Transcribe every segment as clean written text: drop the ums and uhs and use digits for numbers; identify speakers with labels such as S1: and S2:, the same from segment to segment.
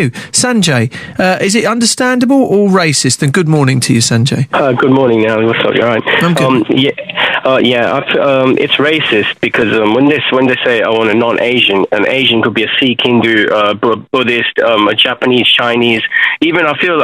S1: Sanjay, is it understandable or racist? And good morning to you, Sanjay.
S2: Good morning, Nally. What's up? You're right.
S1: I'm good.
S2: It's racist because when they say I want a non-Asian, an Asian could be a Sikh, Hindu, Buddhist, a Japanese, Chinese. Even I feel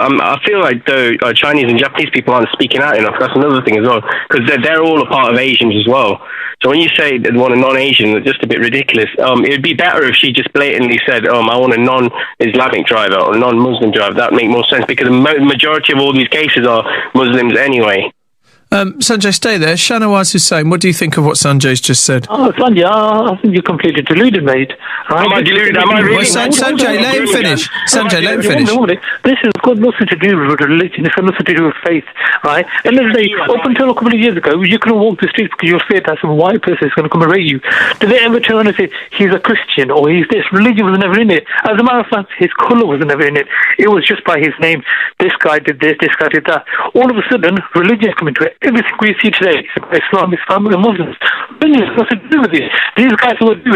S2: like though Chinese and Japanese people aren't speaking out enough. That's another thing as well, because they're all a part of Asians as well. So when you say they want a non-Asian, it's just a bit ridiculous. It'd be better if she just blatantly said, I want a non-Islamic driver or a non-Muslim driver. That would make more sense, because the majority of all these cases are Muslims anyway.
S1: Sanjay, stay there. Shanawaz is saying, what do you think of what Sanjay's just said?
S3: Oh, Sanjay, I think you're completely deluded, mate. Right?
S2: Am I deluded? Am I really?
S1: Sanjay, let him finish. Sanjay, let him finish.
S3: This has got nothing to do with religion. It's got nothing to do with faith, right? And then up until a couple of years ago, you couldn't walk the streets because you were feared that some white person is going to come and rape you. Did they ever turn and say, he's a Christian or he's this? Religion was never in it. As a matter of fact, his colour was never in it. It was just by his name. This guy did this, this guy did that. All of a sudden, religion is coming to it. Everything we see today is Islam, and Muslims. Religion has nothing to do with it. These guys who do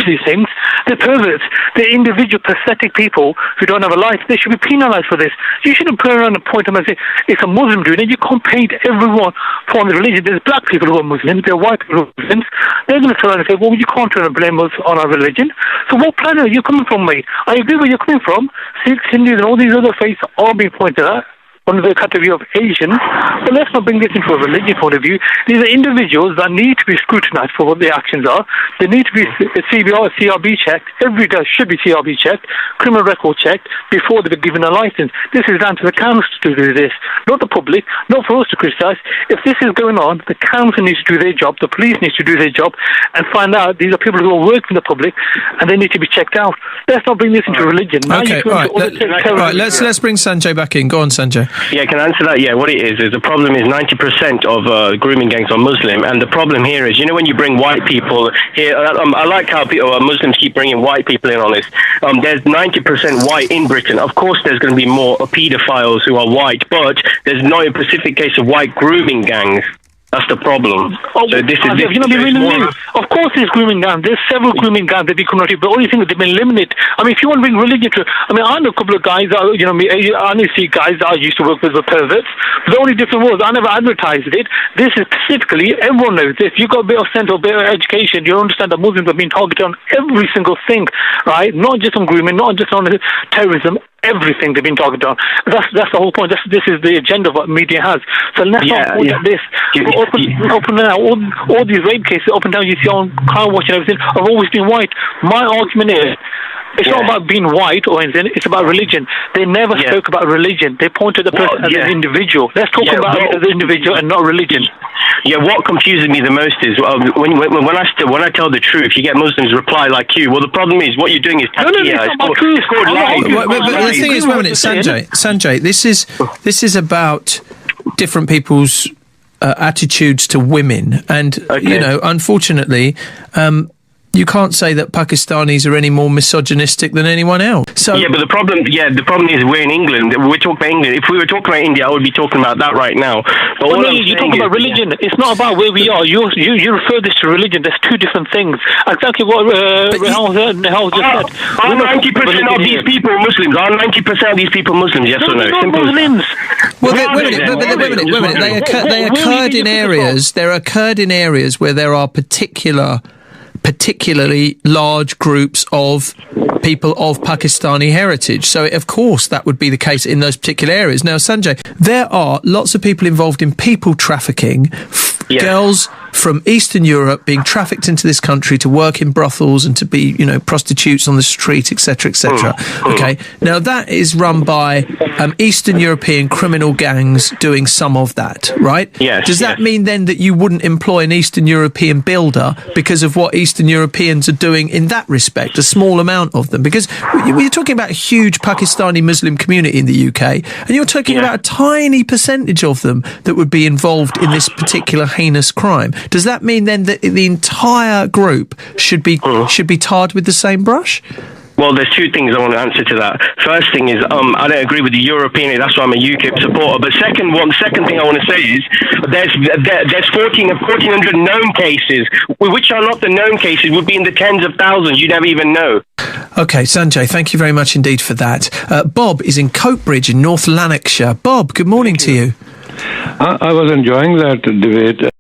S3: these things, they're perverts. They're individual, pathetic people who don't have a life. They should be penalised for this. You shouldn't put around and point them and say, it's a Muslim doing it. You can't paint everyone for the religion. There's black people who are Muslims, there are white people who are Muslims. They're going to turn around and say, well, you can't turn and blame us on our religion. So what planet are you coming from, mate? I agree where you're coming from. Sikhs, Hindus, and all these other faiths are being pointed at under the category of Asian, but let's not bring this into a religious point of view. These are individuals that need to be scrutinised for what their actions are. They need to be CRB checked. Everybody should be CRB checked, criminal record checked before they're given a licence. This is down to the council to do this, not the public, not for us to criticise. If this is going on, the council needs to do their job, the police needs to do their job, and find out these are people who are working the public, and they need to be checked out. Let's not bring this into religion.
S1: Okay, all right. Let's bring Sanjay back in. Go on, Sanjay.
S2: Yeah, can I answer that? Yeah, what it is the problem is 90% of grooming gangs are Muslim, and the problem here is, when you bring white people here, I like how Muslims keep bringing white people in on this. There's 90% white in Britain. Of course, there's going to be more paedophiles who are white, but there's no specific case of white grooming gangs. That's the problem. So this is
S3: Of course, there's grooming gangs. There's several grooming gangs that become not. But only thing that they've been eliminated. I mean, if you want to bring religion to, I know a couple of guys. I only see guys that I used to work with were perverts. But the only difference was I never advertised it. This is specifically, everyone knows this. You've got a bit of sense or a bit of education. You understand that Muslims are being targeted on every single thing, right? Not just on grooming, not just on terrorism. Everything they've been targeted on. That's the whole point. This is the agenda of what media has. So let's not point at this. Open now. All these rape cases up and down you see on car watch and everything have always been white. My argument is, it's not about being white or anything, it's about religion. They never spoke about religion. They pointed the person as an individual. Let's talk about it as an individual and not religion.
S2: Yeah, what confuses me the most is when I tell the truth, you get Muslims reply like you. Well, the problem is what you're doing is
S1: it's called lying. But the thing is, wait a minute, Sanjay, this is about different people's attitudes to women, and unfortunately, you can't say that Pakistanis are any more misogynistic than anyone else. So
S2: but the problem is we're in England. We're talking about England. If we were talking about India, I would be talking about that right now. But
S3: you're talking about religion. It's not about where we are. You refer this to religion. There's two different things. Exactly what Rahul just said.
S2: Are 90% of these people Muslims? Are 90% of these people Muslims? Yes or no?
S3: Simple Muslims.
S1: Well, wait a minute. They occurred in areas. There occurred in areas where there are particularly large groups of people of Pakistani heritage. So, of course, that would be the case in those particular areas. Now, Sanjay, there are lots of people involved in people trafficking, girls from Eastern Europe being trafficked into this country to work in brothels and to be, prostitutes on the street, etc., etc. Okay, now that is run by Eastern European criminal gangs doing some of that, right?
S2: Yes.
S1: Does that mean then that you wouldn't employ an Eastern European builder because of what Eastern Europeans are doing in that respect? A small amount of them, because we're talking about a huge Pakistani Muslim community in the UK, and you're talking about a tiny percentage of them that would be involved in this particular heinous crime. Does that mean then that the entire group should be tarred with the same brush?
S2: Well, there's two things I want to answer to that. First thing is, I don't agree with the European. That's why I'm a UKIP supporter. But second thing I want to say is, there's 1,400 known cases, which are not the known cases, would be in the tens of thousands. You never even know.
S1: Okay, Sanjay, thank you very much indeed for that. Bob is in Coatbridge in North Lanarkshire. Bob, good morning to you.
S4: I was enjoying that debate.